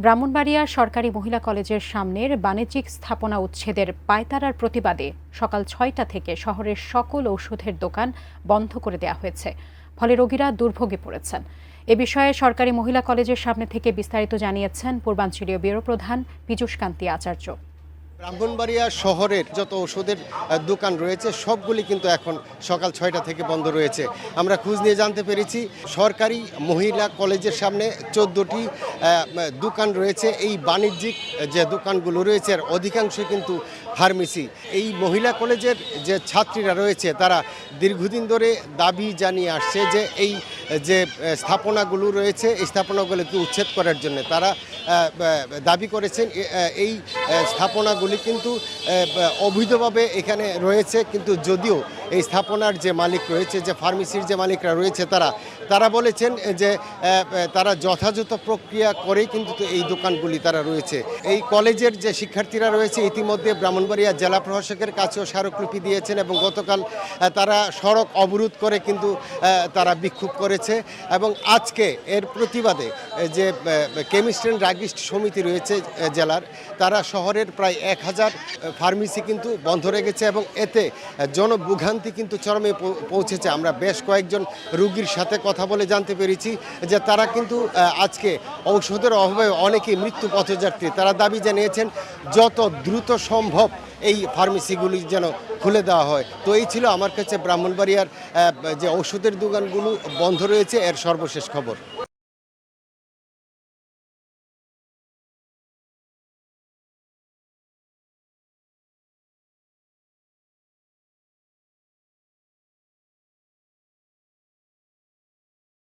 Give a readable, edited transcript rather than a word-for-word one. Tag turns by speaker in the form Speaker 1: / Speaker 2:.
Speaker 1: ব্রাহ্মণবাড়িয়ার সরকারি মহিলা কলেজের সামনের বাণিজ্যিক স্থাপনা উচ্ছেদের পায়তারার প্রতিবাদে সকাল ৬টা থেকে শহরের সকল ঔষধের দোকান বন্ধ করে দেওয়া হয়েছে। ফলে রোগীরা দুর্ভোগে পড়েছেন। এ বিষয়ে সরকারি মহিলা কলেজের সামনে থেকে বিস্তারিত জানিয়েছেন পূর্বাঞ্চলীয় ব্যুরো প্রধান পীযূষ কান্তি আচার্য।
Speaker 2: ব্রাহ্মণবাড়িয়া শহরের যত ওষুধের দোকান রয়েছে সবগুলি কিন্তু এখন সকাল ৬টা থেকে বন্ধ রয়েছে। আমরা খোঁজ নিয়ে জানতে পেরেছি সরকারি মহিলা কলেজের সামনে ১৪টি দোকান রয়েছে। এই বাণিজ্যিক যে দোকানগুলো রয়েছে এর অধিকাংশই কিন্তু ফার্মেসি। এই মহিলা কলেজের যে ছাত্রীরা রয়েছে তারা দীর্ঘদিন ধরে দাবি জানিয়ে আসছে যে এই যে স্থাপনাগুলো রয়েছে এই স্থাপনাগুলোকে উচ্ছেদ করার জন্য তারা দাবি করেছেন। এই স্থাপনাগুলি কিন্তু অবৈধভাবে এখানে রয়েছে, কিন্তু যদিও এই স্থাপনার যে মালিক রয়েছে, যে ফার্মেসির যে মালিকরা রয়েছে তারা বলেছেন যে তারা যথাযথ প্রক্রিয়া করেই কিন্তু এই দোকানগুলি তারা রয়েছে। এই কলেজের যে শিক্ষার্থীরা রয়েছে ইতিমধ্যে ব্রাহ্মণবাড়িয়া জেলা প্রশাসকের কাছেও স্মারকলিপি দিয়েছেন এবং গতকাল তারা সড়ক অবরোধ করে কিন্তু তারা বিক্ষোভ করেছে। এবং আজকে এর প্রতিবাদে যে কেমিস্ট অ্যান্ড ড্রাগিস্ট সমিতি রয়েছে জেলার, তারা শহরের প্রায় ১,০০০ ফার্মেসি কিন্তু বন্ধ রেখেছে এবং এতে জনভোগান্তি কিন্তু চরমে পৌঁছেছে। আমরা বেশ কয়েকজন রোগীর সাথে কথা বলে জানতে পেরেছি যে তারা কিন্তু আজকে ঔষধের অভাবে অনেকেই মৃত্যু পথযাত্রী। তারা দাবি জানিয়েছেন যত দ্রুত সম্ভব এই ফার্মেসিগুলি যেন খুলে দেওয়া হয়। তো এই ছিল আমার কাছে ব্রাহ্মণবাড়িয়ার যে ওষুধের দোকানগুলো বন্ধ রয়েছে এর সর্বশেষ খবর।